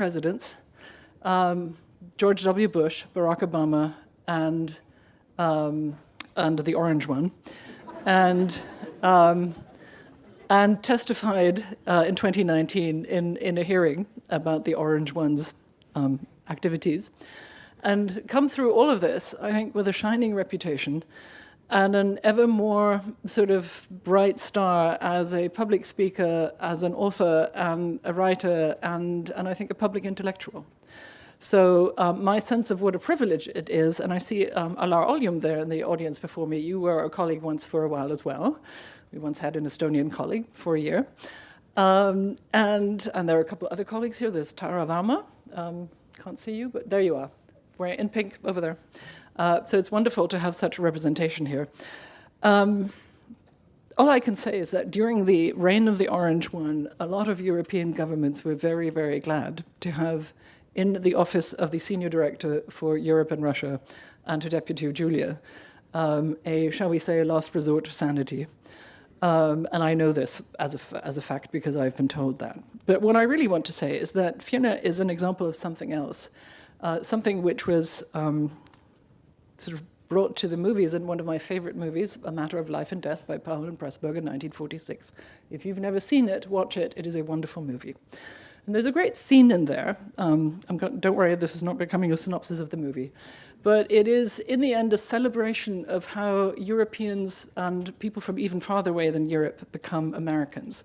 presidents, George W. Bush, Barack Obama, and the orange one, and testified in 2019 in a hearing about the orange one's activities, and come through all of this, I think, with a shining reputation and an ever more sort of bright star as a public speaker, as an author and a writer, and I think a public intellectual. So my sense of what a privilege it is, and I see Alar Oljum there in the audience before me. You were a colleague once for a while as well. We once had an Estonian colleague for a year. And there are a couple of other colleagues here. There's Tara Varma. Can't see you, but there you are. We're in pink over there. So it's wonderful to have such a representation here. All I can say is that during the reign of the Orange One, a lot of European governments were very, very glad to have in the office of the Senior Director for Europe and Russia, and to Deputy Julia, shall we say, a last resort to sanity. And I know this as a fact because I've been told that. But what I really want to say is that Fiona is an example of something else, something which was sort of brought to the movies in one of my favorite movies, A Matter of Life and Death by Powell and Pressburger in 1946. If you've never seen it, watch it. It is a wonderful movie. And there's a great scene in there. Don't worry, this is not becoming a synopsis of the movie. But it is, in the end, a celebration of how Europeans and people from even farther away than Europe become Americans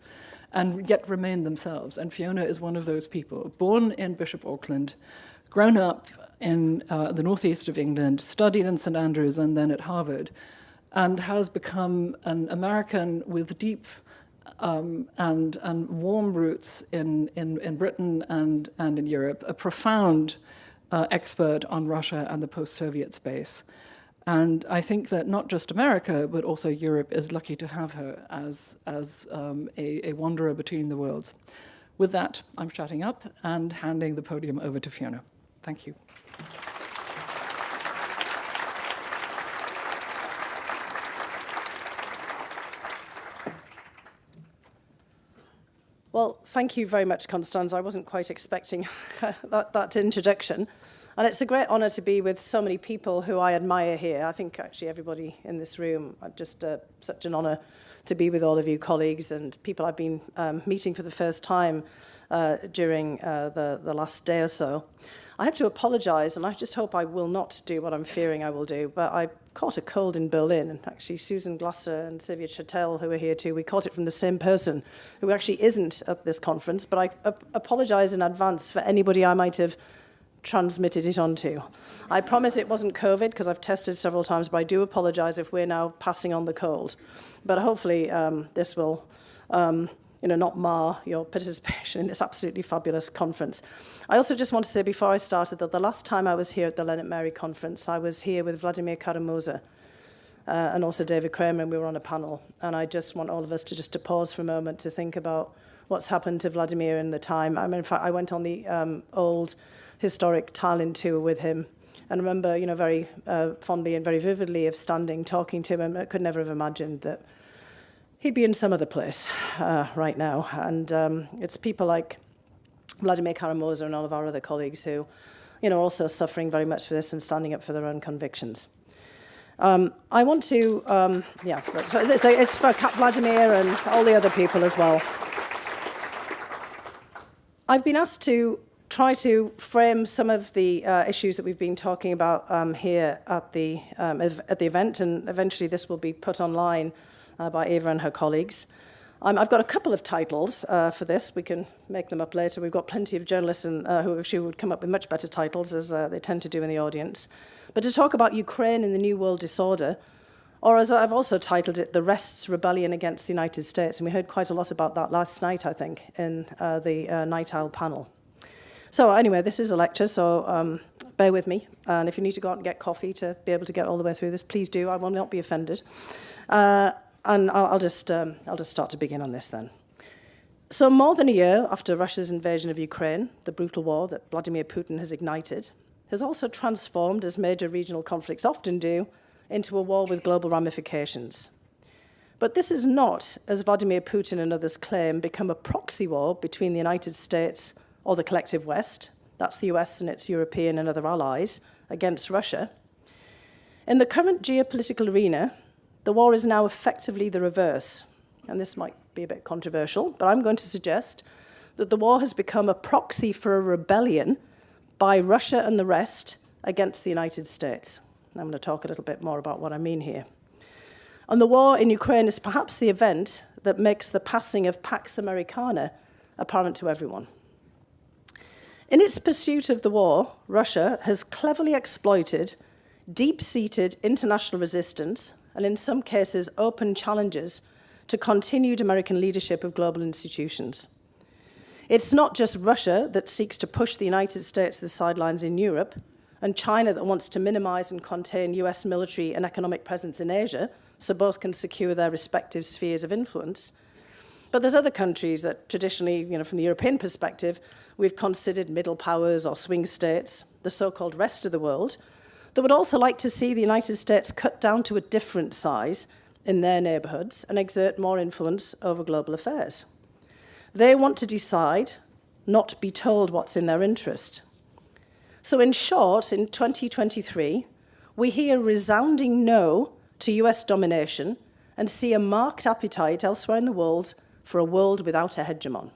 and yet remain themselves. And Fiona is one of those people, born in Bishop Auckland, grown up in the northeast of England, studied in St. Andrews and then at Harvard, and has become an American with deep and warm roots in Britain and in Europe, a profound expert on Russia and the post-Soviet space. And I think that not just America, but also Europe is lucky to have her as a wanderer between the worlds. With that, I'm shutting up and handing the podium over to Fiona. Thank you. Well, thank you very much, Constance. I wasn't quite expecting that introduction. And it's a great honour to be with so many people who I admire here. I think actually everybody in this room, just such an honour to be with all of you colleagues and people I've been meeting for the first time during the last day or so. I have to apologise, and I just hope I will not do what I'm fearing I will do, but I caught a cold in Berlin, and actually Susan Glasser and Sylvia Chattel, who are here too, we caught it from the same person, who actually isn't at this conference, but I apologise in advance for anybody I might have transmitted it onto. I promise it wasn't COVID, because I've tested several times, but I do apologise if we're now passing on the cold. But hopefully this will not mar your participation in this absolutely fabulous conference. I also just want to say before I started that the last time I was here at the Lennart Meri conference, I was here with Vladimir Kara-Murza and also David Kramer, and we were on a panel. And I just want all of us to pause for a moment to think about what's happened to Vladimir in the time. I mean, in fact, I went on the old historic Tallinn tour with him, and remember, very fondly and very vividly of standing, talking to him. I could never have imagined that he'd be in some other place right now. And it's people like Vladimir Kara-Murza and all of our other colleagues who, are also suffering very much for this and standing up for their own convictions. I want to, so it's for Vladimir and all the other people as well. I've been asked to try to frame some of the issues that we've been talking about here at the event, and eventually this will be put online by Eva and her colleagues. I've got a couple of titles for this. We can make them up later. We've got plenty of journalists who actually would come up with much better titles, as they tend to do in the audience. But to talk about Ukraine in the New World Disorder, or as I've also titled it, The Rest's Rebellion Against the United States. And we heard quite a lot about that last night, I think, in the Night Owl panel. So anyway, this is a lecture, so bear with me. And if you need to go out and get coffee to be able to get all the way through this, please do. I will not be offended. And I'll just start to begin on this then. So more than a year after Russia's invasion of Ukraine, the brutal war that Vladimir Putin has ignited has also transformed, as major regional conflicts often do, into a war with global ramifications. But this has not, as Vladimir Putin and others claim, become a proxy war between the United States, or the collective West, that's the US and its European and other allies, against Russia. In the current geopolitical arena, the war is now effectively the reverse. And this might be a bit controversial, but I'm going to suggest that the war has become a proxy for a rebellion by Russia and the rest against the United States. I'm going to talk a little bit more about what I mean here. And the war in Ukraine is perhaps the event that makes the passing of Pax Americana apparent to everyone. In its pursuit of the war, Russia has cleverly exploited deep-seated international resistance and, in some cases, open challenges to continued American leadership of global institutions. It's not just Russia that seeks to push the United States to the sidelines in Europe, and China that wants to minimize and contain US military and economic presence in Asia, so both can secure their respective spheres of influence. But there's other countries that traditionally, from the European perspective, we've considered middle powers or swing states, the so-called rest of the world, that would also like to see the United States cut down to a different size in their neighborhoods and exert more influence over global affairs. They want to decide, not be told what's in their interest. So in short, in 2023, we hear a resounding no to US domination and see a marked appetite elsewhere in the world for a world without a hegemon.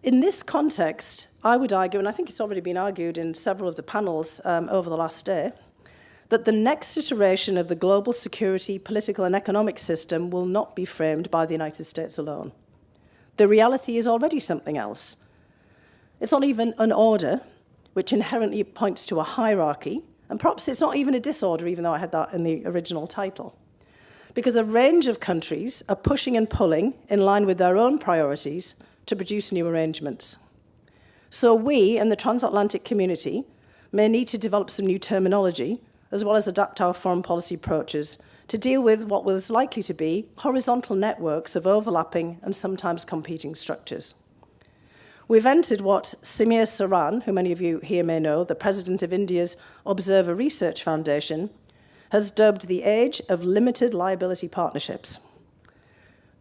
In this context, I would argue, and I think it's already been argued in several of the panels over the last day, that the next iteration of the global security, political, and economic system will not be framed by the United States alone. The reality is already something else. It's not even an order, which inherently points to a hierarchy, and perhaps it's not even a disorder, even though I had that in the original title. Because a range of countries are pushing and pulling in line with their own priorities to produce new arrangements. So we and the transatlantic community may need to develop some new terminology, as well as adapt our foreign policy approaches to deal with what was likely to be horizontal networks of overlapping and sometimes competing structures. We've entered what Samir Saran, who many of you here may know, the president of India's Observer Research Foundation, has dubbed the age of limited liability partnerships.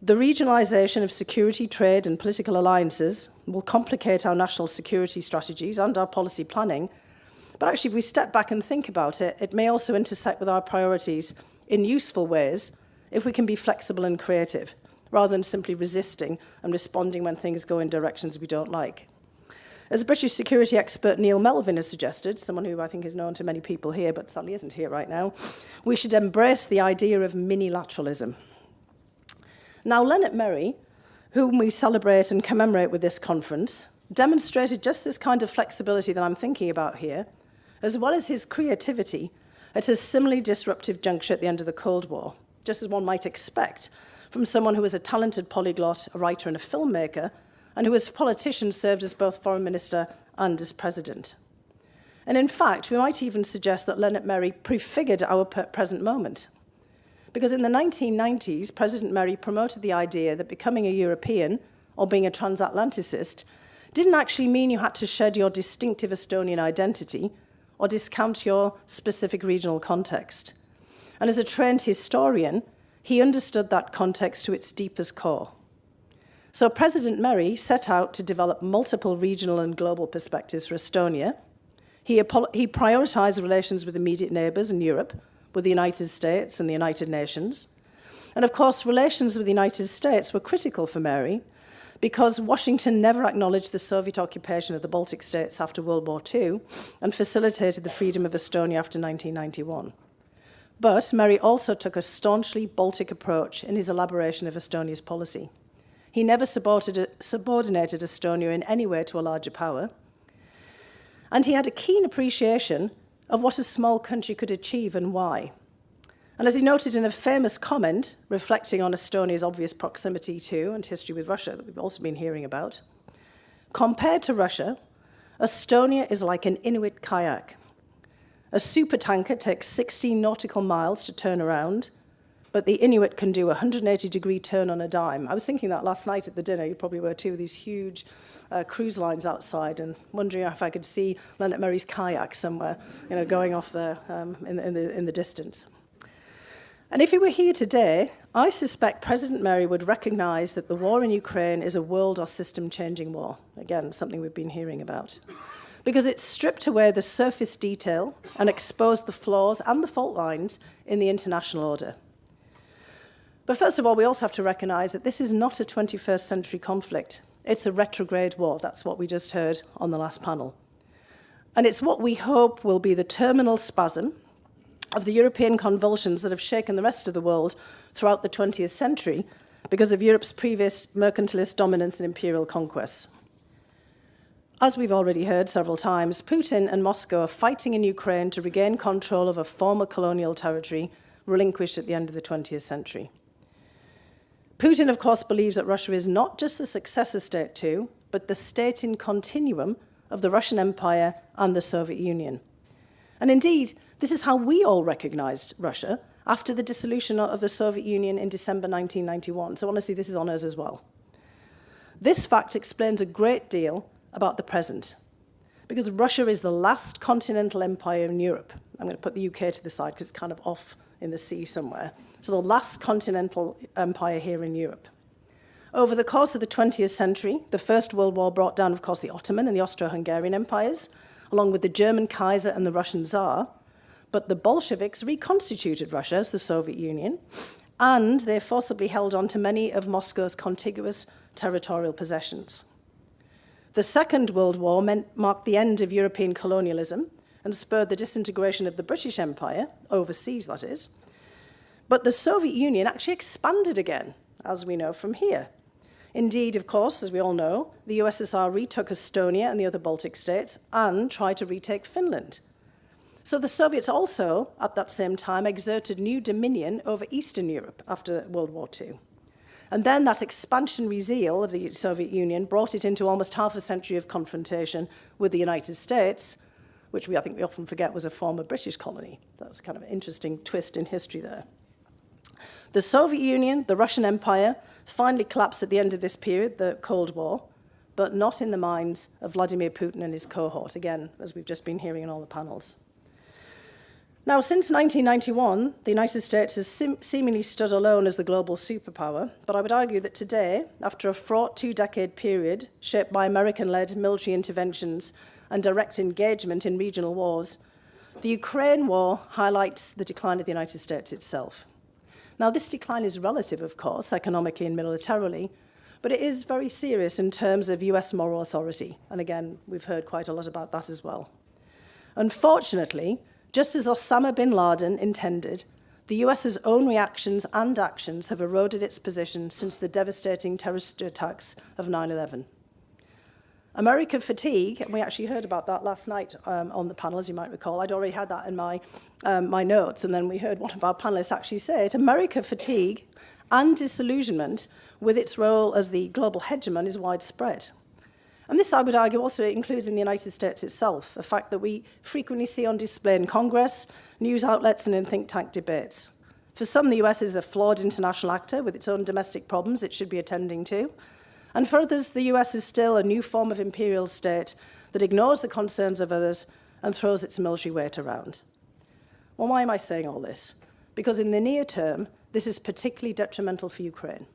The regionalization of security, trade, and political alliances will complicate our national security strategies and our policy planning. But actually, if we step back and think about it, it may also intersect with our priorities in useful ways if we can be flexible and creative, rather than simply resisting and responding when things go in directions we don't like. As British security expert Neil Melvin has suggested, someone who I think is known to many people here, but sadly isn't here right now, we should embrace the idea of minilateralism. Now, Lennart Meri, whom we celebrate and commemorate with this conference, demonstrated just this kind of flexibility that I'm thinking about here, as well as his creativity at a similarly disruptive juncture at the end of the Cold War, just as one might expect from someone who was a talented polyglot, a writer and a filmmaker, and who as a politician served as both foreign minister and as president. And in fact, we might even suggest that Lennart Meri prefigured our present moment. Because in the 1990s, President Meri promoted the idea that becoming a European, or being a transatlanticist, didn't actually mean you had to shed your distinctive Estonian identity or discount your specific regional context. And as a trained historian, he understood that context to its deepest core. So President Meri set out to develop multiple regional and global perspectives for Estonia. He prioritized relations with immediate neighbors in Europe, with the United States and the United Nations. And of course, relations with the United States were critical for Meri because Washington never acknowledged the Soviet occupation of the Baltic states after World War II and facilitated the freedom of Estonia after 1991. But Meri also took a staunchly Baltic approach in his elaboration of Estonia's policy. He never subordinated Estonia in any way to a larger power. And he had a keen appreciation of what a small country could achieve and why. And as he noted in a famous comment, reflecting on Estonia's obvious proximity to and history with Russia that we've also been hearing about, compared to Russia, Estonia is like an Inuit kayak. A supertanker takes 16 nautical miles to turn around, but the Inuit can do a 180-degree turn on a dime. I was thinking that last night at the dinner. You probably were too, these huge cruise lines outside, and wondering if I could see Lennart Meri's kayak somewhere, going off there in the distance. And if he were here today, I suspect President Meri would recognize that the war in Ukraine is a world or system-changing war. Again, something we've been hearing about. Because it stripped away the surface detail and exposed the flaws and the fault lines in the international order. But first of all, we also have to recognize that this is not a 21st century conflict. It's a retrograde war. That's what we just heard on the last panel. And it's what we hope will be the terminal spasm of the European convulsions that have shaken the rest of the world throughout the 20th century because of Europe's previous mercantilist dominance and imperial conquests. As we've already heard several times, Putin and Moscow are fighting in Ukraine to regain control of a former colonial territory relinquished at the end of the 20th century. Putin, of course, believes that Russia is not just the successor state to, but the state in continuum of the Russian Empire and the Soviet Union. And indeed, this is how we all recognized Russia after the dissolution of the Soviet Union in December 1991. So honestly, this is on us as well. This fact explains a great deal about the present, because Russia is the last continental empire in Europe. I'm going to put the UK to the side because it's kind of off in the sea somewhere. So the last continental empire here in Europe. Over the course of the 20th century, the First World War brought down, of course, the Ottoman and the Austro-Hungarian empires, along with the German Kaiser and the Russian Tsar. But the Bolsheviks reconstituted Russia as the Soviet Union, and they forcibly held on to many of Moscow's contiguous territorial possessions. The Second World War marked the end of European colonialism and spurred the disintegration of the British Empire, overseas that is. But the Soviet Union actually expanded again, as we know from here. Indeed, of course, as we all know, the USSR retook Estonia and the other Baltic states and tried to retake Finland. So the Soviets also, at that same time, exerted new dominion over Eastern Europe after World War II. And then that expansionary zeal of the Soviet Union brought it into almost half a century of confrontation with the United States, which I think we often forget was a former British colony. That's kind of an interesting twist in history there. The Soviet Union, the Russian Empire, finally collapsed at the end of this period, the Cold War, but not in the minds of Vladimir Putin and his cohort, again, as we've just been hearing in all the panels. Now, since 1991, the United States has seemingly stood alone as the global superpower, but I would argue that today, after a fraught two-decade period shaped by American-led military interventions and direct engagement in regional wars, the Ukraine war highlights the decline of the United States itself. Now, this decline is relative, of course, economically and militarily, but it is very serious in terms of US moral authority. And again, we've heard quite a lot about that as well. Unfortunately, just as Osama bin Laden intended, the US's own reactions and actions have eroded its position since the devastating terrorist attacks of 9/11. America fatigue, and we actually heard about that last night on the panel, as you might recall. I'd already had that in my notes, and then we heard one of our panelists actually say it. America fatigue and disillusionment with its role as the global hegemon is widespread. And this, I would argue, also includes in the United States itself, a fact that we frequently see on display in Congress, news outlets, and in think tank debates. For some, the US is a flawed international actor with its own domestic problems it should be attending to. And for others, the US is still a new form of imperial state that ignores the concerns of others and throws its military weight around. Well, why am I saying all this? Because in the near term, this is particularly detrimental for Ukraine.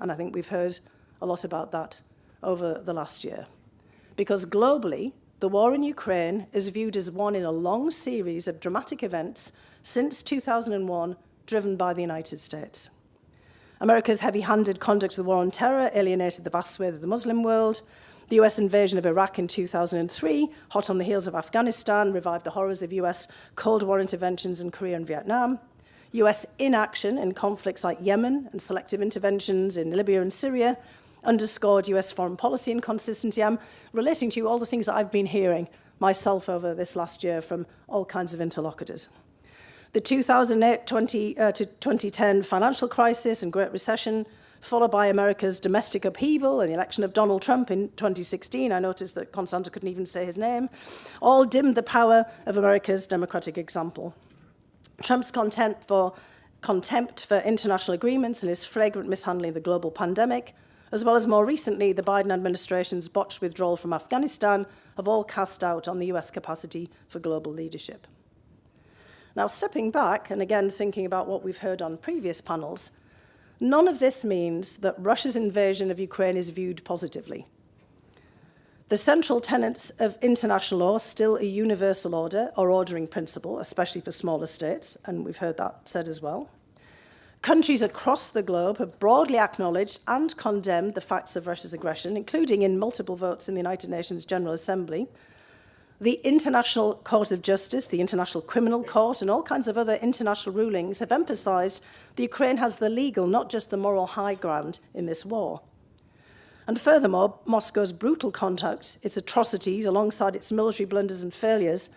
And I think we've heard a lot about that over the last year. Because globally, the war in Ukraine is viewed as one in a long series of dramatic events since 2001, driven by the United States. America's heavy-handed conduct of the war on terror alienated the vast swathe of the Muslim world. The US invasion of Iraq in 2003, hot on the heels of Afghanistan, revived the horrors of US Cold War interventions in Korea and Vietnam. US inaction in conflicts like Yemen and selective interventions in Libya and Syria underscored US foreign policy inconsistency. I'm relating to you all the things that I've been hearing myself over this last year from all kinds of interlocutors. The 2008 to 2010 financial crisis and Great Recession, followed by America's domestic upheaval and the election of Donald Trump in 2016, I noticed that Constanta couldn't even say his name, all dimmed the power of America's democratic example. Trump's contempt for international agreements and his flagrant mishandling of the global pandemic, as well as more recently the Biden administration's botched withdrawal from Afghanistan, have all cast doubt on the US capacity for global leadership. Now, stepping back, and again thinking about what we've heard on previous panels, none of this means that Russia's invasion of Ukraine is viewed positively. The central tenets of international law are still a universal order or ordering principle, especially for smaller states, and we've heard that said as well. Countries across the globe have broadly acknowledged and condemned the facts of Russia's aggression, including in multiple votes in the United Nations General Assembly. The International Court of Justice, the International Criminal Court, and all kinds of other international rulings have emphasized that Ukraine has the legal, not just the moral high ground in this war. And furthermore, Moscow's brutal conduct, its atrocities, alongside its military blunders and failures,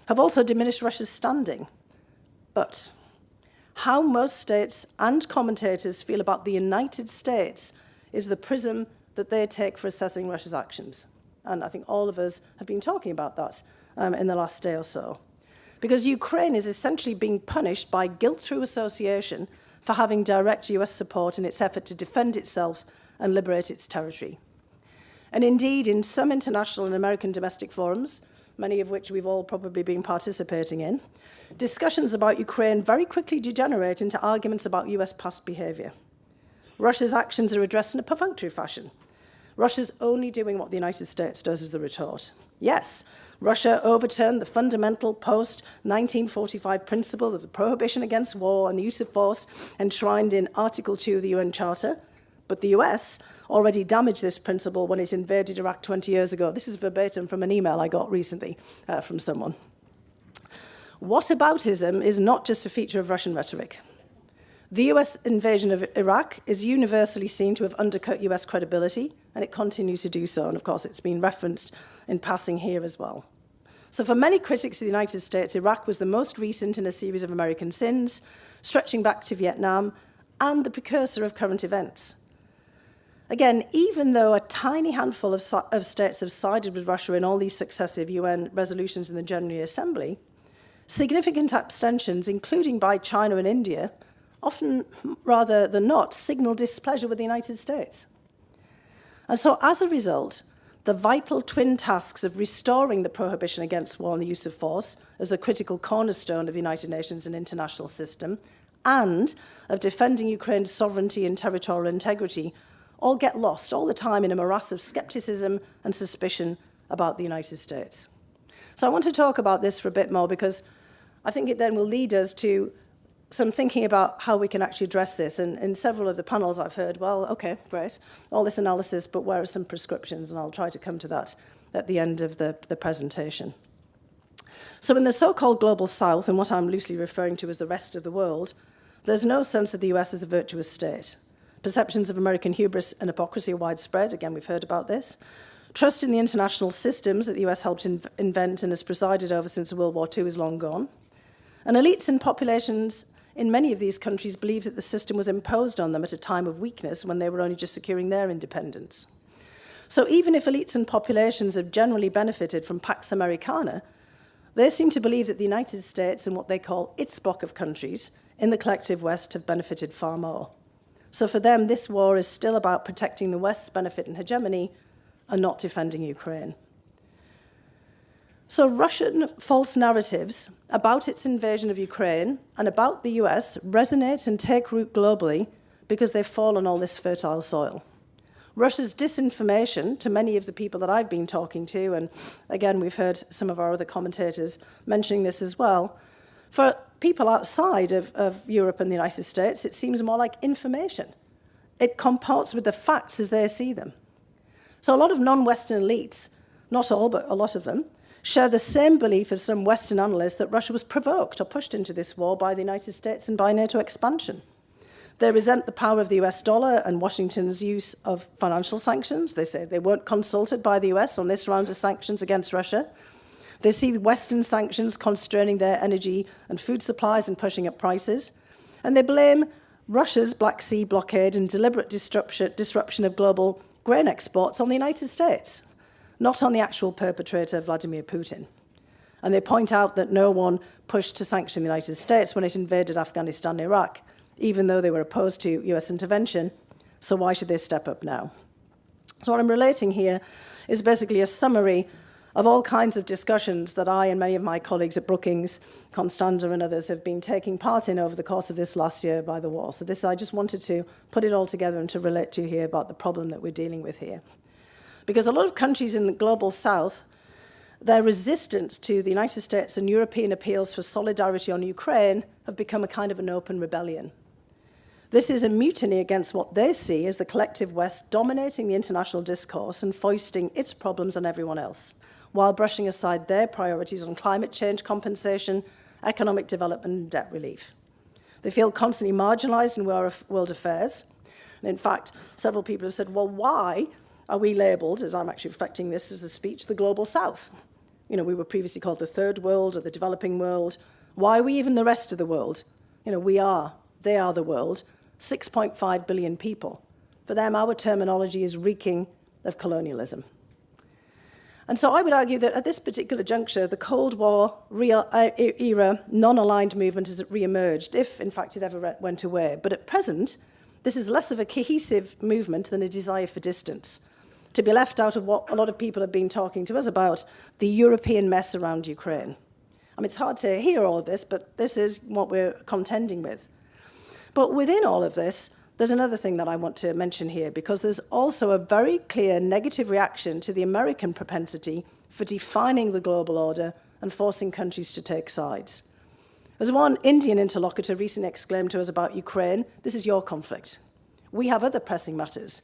have also diminished Russia's standing. But how most states and commentators feel about the United States is the prism that they take for assessing Russia's actions. And I think all of us have been talking about that in the last day or so. Because Ukraine is essentially being punished by guilt through association for having direct US support in its effort to defend itself and liberate its territory. And indeed, in some international and American domestic forums, many of which we've all probably been participating in, discussions about Ukraine very quickly degenerate into arguments about US past behavior. Russia's actions are addressed in a perfunctory fashion. Russia's only doing what the United States does is the retort. Yes, Russia overturned the fundamental post-1945 principle of the prohibition against war and the use of force enshrined in Article 2 of the UN Charter, but the US already damaged this principle when it invaded Iraq 20 years ago. This is verbatim from an email I got recently from someone. Whataboutism is not just a feature of Russian rhetoric. The US invasion of Iraq is universally seen to have undercut US credibility, and it continues to do so. And of course, it's been referenced in passing here as well. So for many critics of the United States, Iraq was the most recent in a series of American sins, stretching back to Vietnam, and the precursor of current events. Again, even though a tiny handful of states have sided with Russia in all these successive UN resolutions in the General Assembly, significant abstentions, including by China and India, often rather than not, signal displeasure with the United States. And so as a result, the vital twin tasks of restoring the prohibition against war and the use of force as a critical cornerstone of the United Nations and international system, and of defending Ukraine's sovereignty and territorial integrity, all get lost all the time in a morass of skepticism and suspicion about the United States. So I want to talk about this for a bit more because I think it then will lead us to some thinking about how we can actually address this. And in several of the panels I've heard, well, okay, great, all this analysis, but where are some prescriptions? And I'll try to come to that at the end of the presentation. So in the so-called global south, and what I'm loosely referring to as the rest of the world, there's no sense of the US as a virtuous state. Perceptions of American hubris and hypocrisy are widespread. Again, we've heard about this. Trust in the international systems that the US helped invent and has presided over since World War II is long gone. And elites and populations in many of these countries believe that the system was imposed on them at a time of weakness when they were only just securing their independence. So even if elites and populations have generally benefited from Pax Americana, they seem to believe that the United States and what they call its bloc of countries in the collective West have benefited far more. So for them, this war is still about protecting the West's benefit and hegemony and not defending Ukraine. So Russian false narratives about its invasion of Ukraine and about the US resonate and take root globally because they fall on all this fertile soil. Russia's disinformation to many of the people that I've been talking to, and again, we've heard some of our other commentators mentioning this as well, for people outside of Europe and the United States, it seems more like information. It comports with the facts as they see them. So a lot of non-Western elites, not all, but a lot of them, share the same belief as some Western analysts that Russia was provoked or pushed into this war by the United States and by NATO expansion. They resent the power of the US dollar and Washington's use of financial sanctions. They say they weren't consulted by the US on this round of sanctions against Russia. They see Western sanctions constraining their energy and food supplies and pushing up prices. And they blame Russia's Black Sea blockade and deliberate disruption of global grain exports on the United States, not on the actual perpetrator, Vladimir Putin. And they point out that no one pushed to sanction the United States when it invaded Afghanistan and Iraq, even though they were opposed to US intervention, so why should they step up now? So what I'm relating here is basically a summary of all kinds of discussions that I and many of my colleagues at Brookings, Constanza and others have been taking part in over the course of this last year by the war. So this, I just wanted to put it all together and to relate to here about the problem that we're dealing with here. Because a lot of countries in the global south, their resistance to the United States and European appeals for solidarity on Ukraine have become a kind of an open rebellion. This is a mutiny against what they see as the collective West dominating the international discourse and foisting its problems on everyone else, while brushing aside their priorities on climate change compensation, economic development, and debt relief. They feel constantly marginalized in world affairs. And in fact, several people have said, well, why are we labeled, as I'm actually reflecting this as a speech, the global south? You know, we were previously called the third world or the developing world. Why are we even the rest of the world? You know, they are the world, 6.5 billion people. For them, our terminology is reeking of colonialism. And so I would argue that at this particular juncture, the Cold War era non-aligned movement has re-emerged, if in fact it ever went away. But at present, this is less of a cohesive movement than a desire for distance, to be left out of what a lot of people have been talking to us about, the European mess around Ukraine. I mean, it's hard to hear all of this, but this is what we're contending with. But within all of this, there's another thing that I want to mention here, because there's also a very clear negative reaction to the American propensity for defining the global order and forcing countries to take sides. As one Indian interlocutor recently exclaimed to us about Ukraine, this is your conflict. We have other pressing matters,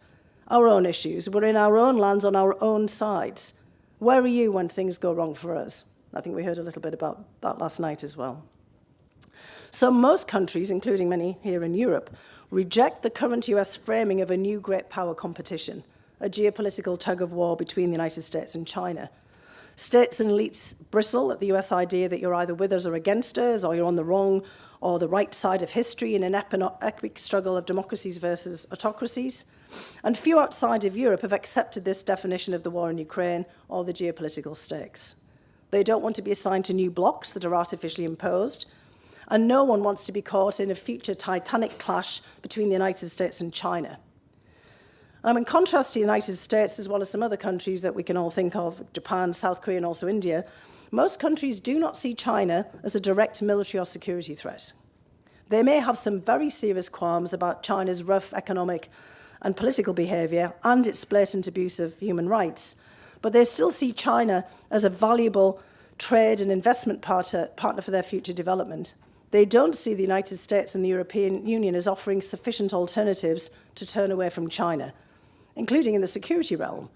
our own issues. We're in our own lands on our own sides. Where are you when things go wrong for us? I think we heard a little bit about that last night as well. So most countries, including many here in Europe, reject the current US framing of a new great power competition, a geopolitical tug-of-war between the United States and China. States and elites bristle at the US idea that you're either with us or against us, or you're on the wrong or the right side of history in an epic struggle of democracies versus autocracies. And few outside of Europe have accepted this definition of the war in Ukraine or the geopolitical stakes. They don't want to be assigned to new blocs that are artificially imposed, and no one wants to be caught in a future titanic clash between the United States and China. In contrast to the United States, as well as some other countries that we can all think of, Japan, South Korea, and also India, most countries do not see China as a direct military or security threat. They may have some very serious qualms about China's rough economic and political behavior and its blatant abuse of human rights, but they still see China as a valuable trade and investment partner for their future development. They don't see the United States and the European Union as offering sufficient alternatives to turn away from China, including in the security realm.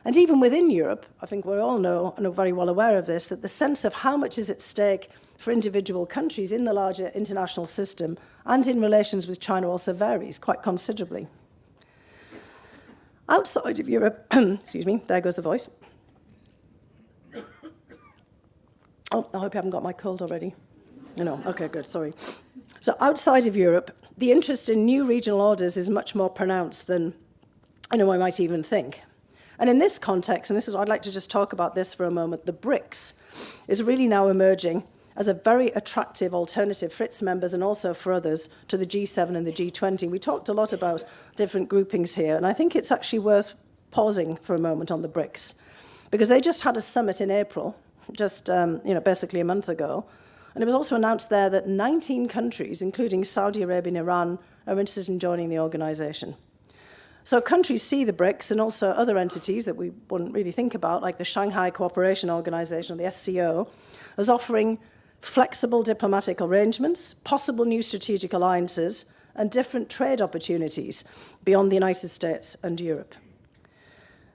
And even within Europe, I think we all know and are very well aware of this, that the sense of how much is at stake for individual countries in the larger international system and in relations with China also varies quite considerably. Outside of Europe, excuse me, there goes the voice. Oh, I hope you haven't got my cold already. No, okay, good, sorry. So outside of Europe, the interest in new regional orders is much more pronounced than I might even think. And in this context, and this is, I'd like to just talk about this for a moment, the BRICS is really now emerging as a very attractive alternative for its members and also for others to the G7 and the G20. We talked a lot about different groupings here, and I think it's actually worth pausing for a moment on the BRICS, because they just had a summit in April, just basically a month ago, and it was also announced there that 19 countries, including Saudi Arabia and Iran, are interested in joining the organization. So countries see the BRICS and also other entities that we wouldn't really think about, like the Shanghai Cooperation Organization, or the SCO, as offering flexible diplomatic arrangements, possible new strategic alliances, and different trade opportunities beyond the United States and Europe.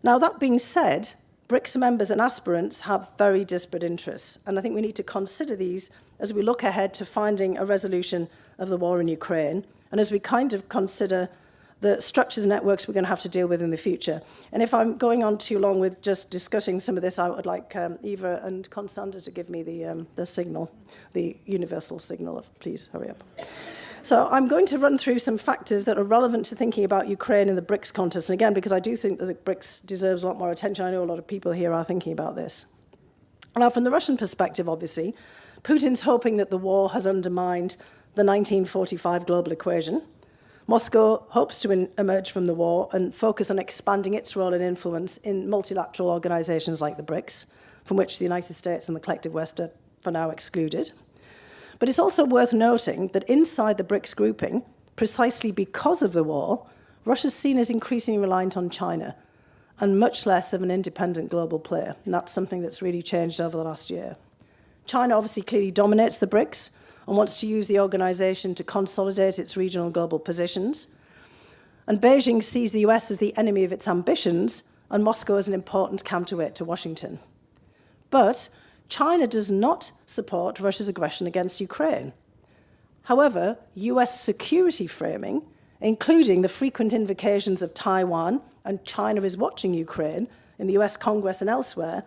Now, that being said, BRICS members and aspirants have very disparate interests, and I think we need to consider these as we look ahead to finding a resolution of the war in Ukraine, and as we kind of consider the structures and networks we're going to have to deal with in the future. And if I'm going on too long with just discussing some of this, I would like Eva and Constanda to give me the signal, the universal signal of please hurry up. So I'm going to run through some factors that are relevant to thinking about Ukraine in the BRICS context. And again, because I do think that the BRICS deserves a lot more attention. I know a lot of people here are thinking about this. Now, from the Russian perspective, obviously, Putin's hoping that the war has undermined the 1945 global equation. Moscow hopes to emerge from the war and focus on expanding its role and influence in multilateral organizations like the BRICS. from which the United States and the collective West are for now excluded. But it's also worth noting that inside the BRICS grouping, precisely because of the war, Russia's seen as increasingly reliant on China and much less of an independent global player. And that's something that's really changed over the last year. China obviously clearly dominates the BRICS and wants to use the organization to consolidate its regional and global positions. And Beijing sees the US as the enemy of its ambitions and Moscow as an important counterweight to Washington. But China does not support Russia's aggression against Ukraine. However, US security framing, including the frequent invocations of Taiwan and China is watching Ukraine in the US Congress and elsewhere,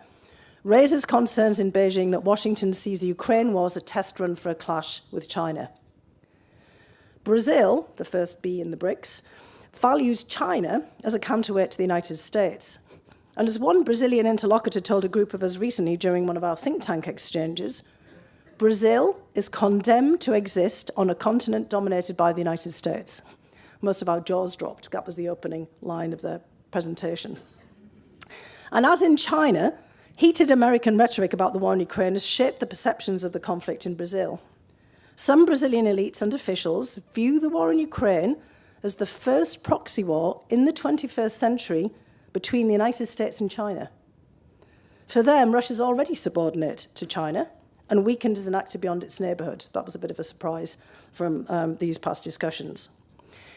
raises concerns in Beijing that Washington sees the Ukraine war as a test run for a clash with China. Brazil, the first B in the BRICS, values China as a counterweight to the United States. And as one Brazilian interlocutor told a group of us recently during one of our think tank exchanges, Brazil is condemned to exist on a continent dominated by the United States. Most of our jaws dropped. That was the opening line of the presentation. And as in China, heated American rhetoric about the war in Ukraine has shaped the perceptions of the conflict in Brazil. Some Brazilian elites and officials view the war in Ukraine as the first proxy war in the 21st century between the United States and China. For them, Russia is already subordinate to China and weakened as an actor beyond its neighbourhood. That was a bit of a surprise from these past discussions.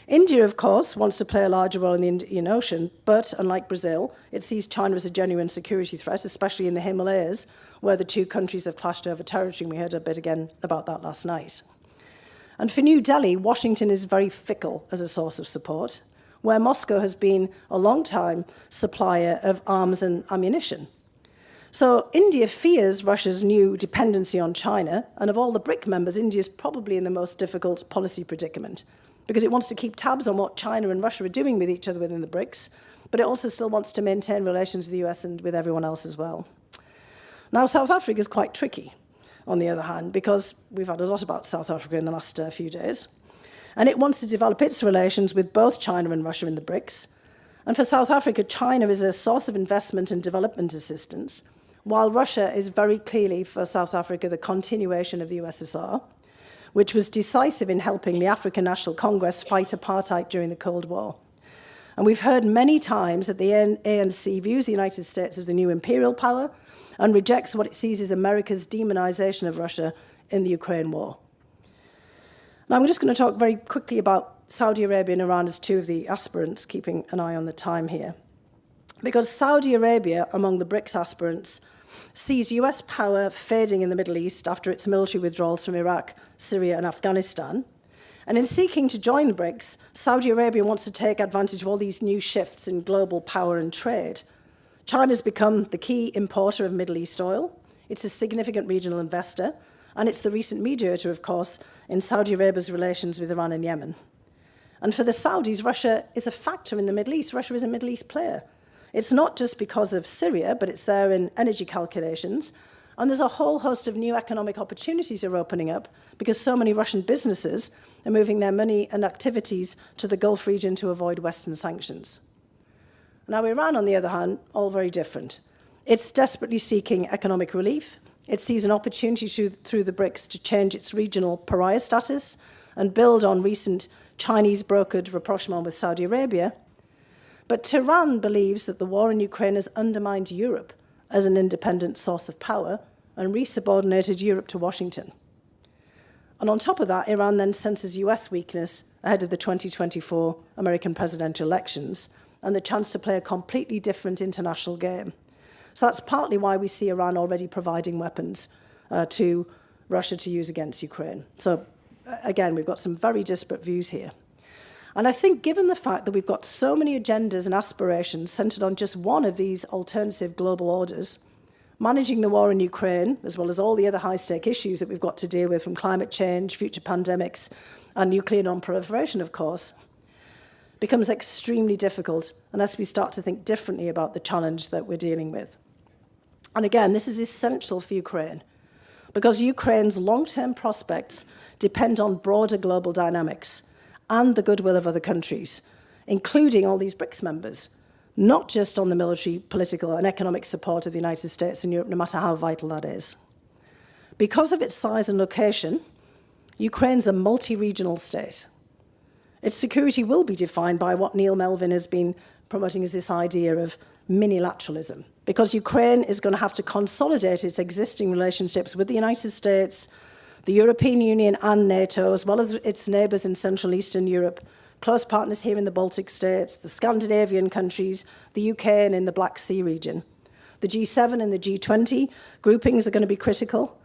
India, of course, wants to play a larger role in the Indian Ocean, but unlike Brazil, it sees China as a genuine security threat, especially in the Himalayas, where the two countries have clashed over territory, and we heard a bit again about that last night. And for New Delhi, Washington is very fickle as a source of support, where Moscow has been a long-time supplier of arms and ammunition. So India fears Russia's new dependency on China, and of all the BRIC members, India is probably in the most difficult policy predicament, because it wants to keep tabs on what China and Russia are doing with each other within the BRICS, but it also still wants to maintain relations with the US and with everyone else as well. Now, South Africa is quite tricky, on the other hand, because we've had a lot about South Africa in the last few days. And it wants to develop its relations with both China and Russia in the BRICS. And for South Africa, China is a source of investment and development assistance, while Russia is very clearly, for South Africa, the continuation of the USSR, which was decisive in helping the African National Congress fight apartheid during the Cold War. And we've heard many times that the ANC views the United States as the new imperial power and rejects what it sees as America's demonization of Russia in the Ukraine war. Now, I'm just going to talk very quickly about Saudi Arabia and Iran as two of the aspirants, keeping an eye on the time here. Because Saudi Arabia, among the BRICS aspirants, sees US power fading in the Middle East after its military withdrawals from Iraq, Syria, and Afghanistan. And in seeking to join the BRICS, Saudi Arabia wants to take advantage of all these new shifts in global power and trade. China's become the key importer of Middle East oil. It's a significant regional investor, and it's the recent mediator, of course, in Saudi Arabia's relations with Iran and Yemen. And for the Saudis, Russia is a factor in the Middle East. Russia is a Middle East player. It's not just because of Syria, but it's there in energy calculations. And there's a whole host of new economic opportunities are opening up because so many Russian businesses are moving their money and activities to the Gulf region to avoid Western sanctions. Now, Iran, on the other hand, all very different. It's desperately seeking economic relief. It sees an opportunity through the BRICS to change its regional pariah status and build on recent Chinese-brokered rapprochement with Saudi Arabia. But Tehran believes that the war in Ukraine has undermined Europe as an independent source of power and resubordinated Europe to Washington. And on top of that, Iran then senses US weakness ahead of the 2024 American presidential elections and the chance to play a completely different international game. So that's partly why we see Iran already providing weapons to Russia to use against Ukraine. So again, we've got some very disparate views here. And I think given the fact that we've got so many agendas and aspirations centered on just one of these alternative global orders, managing the war in Ukraine, as well as all the other high-stake issues that we've got to deal with, from climate change, future pandemics, and nuclear non-proliferation, of course, becomes extremely difficult unless we start to think differently about the challenge that we're dealing with. And again, this is essential for Ukraine, because Ukraine's long-term prospects depend on broader global dynamics and the goodwill of other countries, including all these BRICS members. not just on the military, political, and economic support of the United States and Europe, no matter how vital that is. Because of its size and location, Ukraine's a multi-regional state. Its security will be defined by what Neil Melvin has been promoting as this idea of minilateralism, because Ukraine is going to have to consolidate its existing relationships with the United States, the European Union and NATO, as well as its neighbours in Central and Eastern Europe, close partners here in the Baltic states, the Scandinavian countries, the UK and in the Black Sea region. The G7 and the G20 groupings are going to be critical.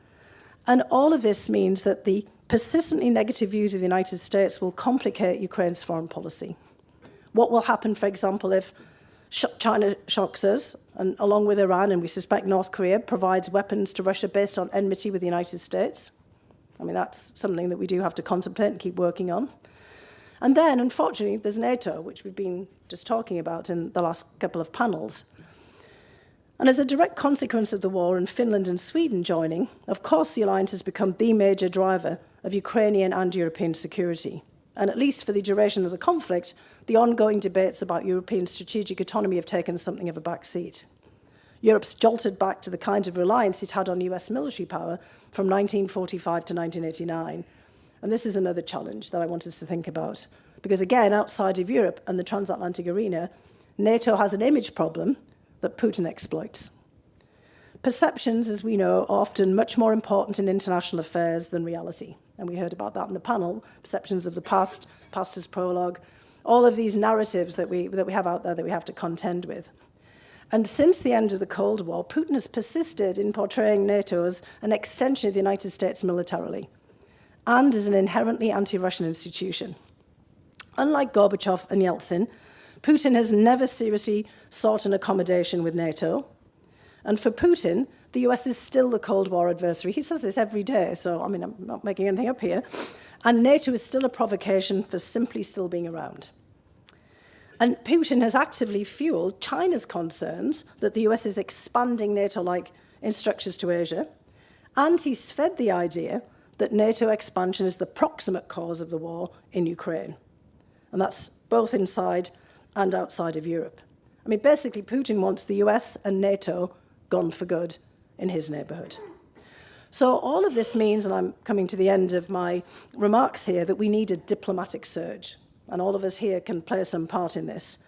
And all of this means that the persistently negative views of the United States will complicate Ukraine's foreign policy. What will happen, for example, if China shocks us, and along with Iran, and we suspect North Korea, provides weapons to Russia based on enmity with the United States? I mean, that's something that we do have to contemplate and keep working on. And then, unfortunately, there's NATO, which we've been just talking about in the last couple of panels. And as a direct consequence of the war and Finland and Sweden joining, of course the alliance has become the major driver of Ukrainian and European security. And at least for the duration of the conflict, the ongoing debates about European strategic autonomy have taken something of a back seat. Europe's jolted back to the kind of reliance it had on US military power from 1945 to 1989. And this is another challenge that I want us to think about. Because again, outside of Europe and the transatlantic arena, NATO has an image problem that Putin exploits. Perceptions, as we know, are often much more important in international affairs than reality. And we heard about that in the panel, perceptions of the past, past as prologue, all of these narratives that we have out there that we have to contend with. And since the end of the Cold War, Putin has persisted in portraying NATO as an extension of the United States militarily and as an inherently anti-Russian institution. Unlike Gorbachev and Yeltsin, Putin has never seriously sought an accommodation with NATO. And for Putin, the US is still the Cold War adversary. He says this every day, so I mean, I'm not making anything up here. And NATO is still a provocation for simply still being around. And Putin has actively fueled China's concerns that the US is expanding NATO-like in structures to Asia. And he's fed the idea that NATO expansion is the proximate cause of the war in Ukraine. And that's both inside and outside of Europe. I mean, basically, Putin wants the US and NATO gone for good in his neighborhood. So all of this means, and I'm coming to the end of my remarks here, that we need a diplomatic surge. And all of us here can play some part in this.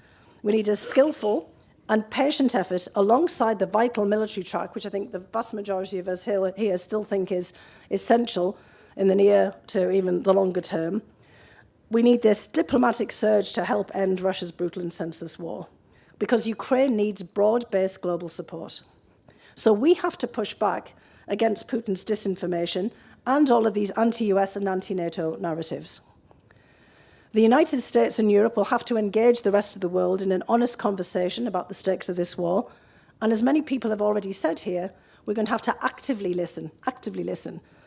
We need a skillful and patient effort alongside the vital military track, which I think the vast majority of us here still think is essential in the near to even the longer term. We need this diplomatic surge to help end Russia's brutal and senseless war, because Ukraine needs broad-based global support. So we have to push back against Putin's disinformation and all of these anti-US and anti-NATO narratives. The United States and Europe will have to engage the rest of the world in an honest conversation about the stakes of this war. And as many people have already said here, we're going to have to actively listen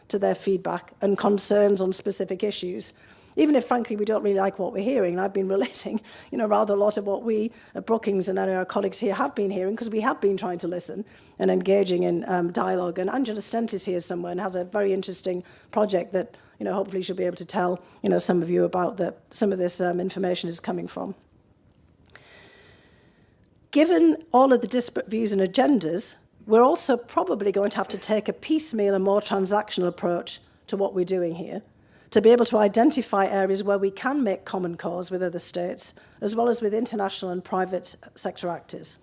to their feedback and concerns on specific issues, even if, frankly, we don't really like what we're hearing. And I've been relating, rather a lot of what we at Brookings and our colleagues here have been hearing, because we have been trying to listen and engaging in dialogue. And Angela Stent is here somewhere and has a very interesting project that, hopefully she'll be able to tell, some of you about that some of this information is coming from. Given all of the disparate views and agendas, we're also probably going to have to take a piecemeal and more transactional approach to what we're doing here, to be able to identify areas where we can make common cause with other states, as well as with international and private sector actors.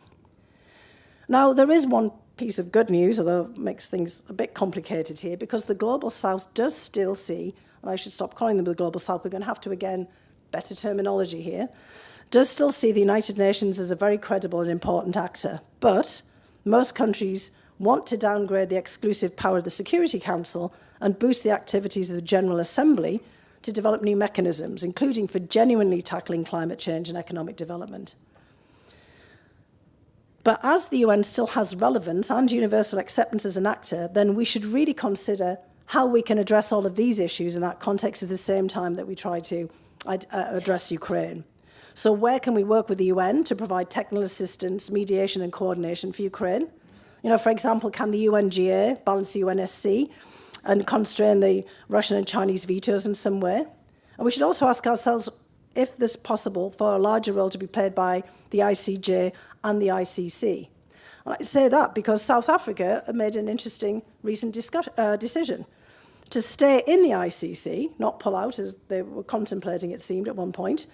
Now, there is one piece of good news, although it makes things a bit complicated here, because the Global South does still see, and I should stop calling them the Global South, we're going to have to, again, better terminology here, does still see the United Nations as a very credible and important actor. But most countries want to downgrade the exclusive power of the Security Council and boost the activities of the General Assembly to develop new mechanisms, including for genuinely tackling climate change and economic development. But as the UN still has relevance and universal acceptance as an actor, then we should really consider how we can address all of these issues in that context at the same time that we try to address Ukraine. So where can we work with the UN to provide technical assistance, mediation and coordination for Ukraine? For example, can the UNGA balance the UNSC and constrain the Russian and Chinese vetoes in some way? And we should also ask ourselves, if this possible, for a larger role to be played by the ICJ and the ICC. And I say that because South Africa made an interesting recent decision to stay in the ICC, not pull out as they were contemplating, it seemed, at one point,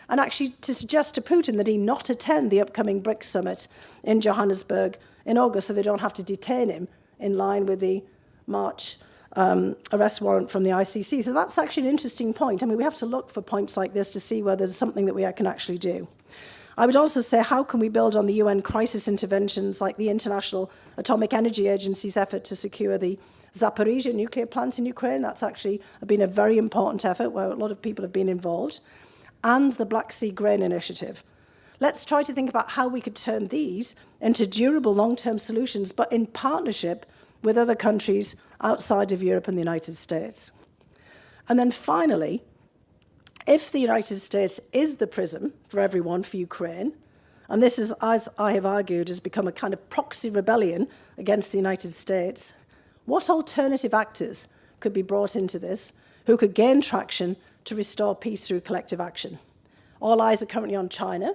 and actually to suggest to Putin that he not attend the upcoming BRICS summit in Johannesburg in August so they don't have to detain him in line with the March arrest warrant from the ICC. So that's actually an interesting point. I mean, we have to look for points like this to see whether there's something that we can actually do. I would also say, how can we build on the UN crisis interventions like the International Atomic Energy Agency's effort to secure the Zaporizhzhia nuclear plant in Ukraine? That's actually been a very important effort where a lot of people have been involved. And the Black Sea Grain Initiative. Let's try to think about how we could turn these into durable long-term solutions, but in partnership with other countries outside of Europe and the United States. And then finally, if the United States is the prism for everyone for Ukraine, and this is, as I have argued, has become a kind of proxy rebellion against the United States, what alternative actors could be brought into this who could gain traction to restore peace through collective action? All eyes are currently on China,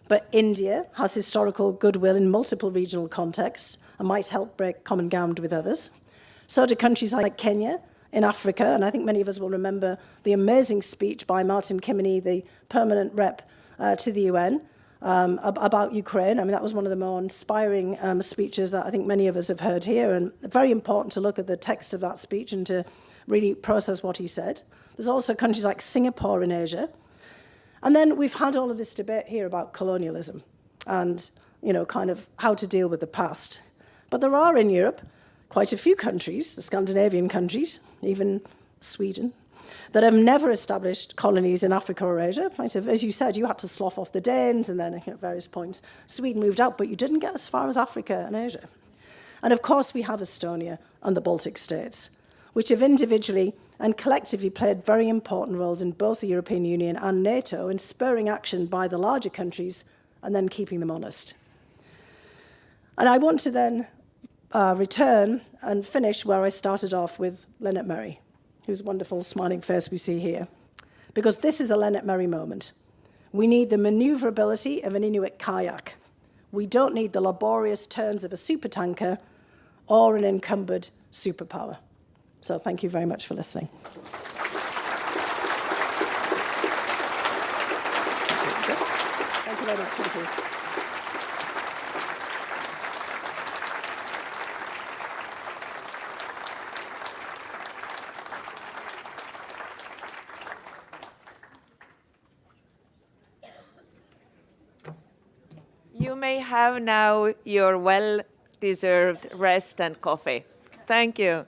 but India has historical goodwill in multiple regional contexts and might help break common ground with others. So do countries like Kenya in Africa, and I think many of us will remember the amazing speech by Martin Kimini, the permanent rep to the UN, about Ukraine. I mean, that was one of the more inspiring speeches that I think many of us have heard here, and very important to look at the text of that speech and to really process what he said. There's also countries like Singapore in Asia. And then we've had all of this debate here about colonialism and, kind of how to deal with the past. But there are in Europe quite a few countries, the Scandinavian countries, even Sweden, that have never established colonies in Africa or Asia. Right? As you said, you had to slough off the Danes, and then at various points, Sweden moved out, but you didn't get as far as Africa and Asia. And of course, we have Estonia and the Baltic states, which have individually and collectively played very important roles in both the European Union and NATO in spurring action by the larger countries and then keeping them honest. And I want to then return and finish where I started off with Lennart Meri, whose wonderful smiling face we see here, because this is a Lennart Meri moment. We need the maneuverability of an Inuit kayak. We don't need the laborious turns of a supertanker or an encumbered superpower. So thank you very much for listening. Thank you very much. Thank you. You may have now your well-deserved rest and coffee. Thank you.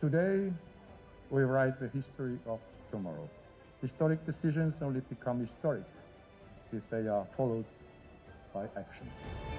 Today, we write the history of tomorrow. Historic decisions only become historic if they are followed by action.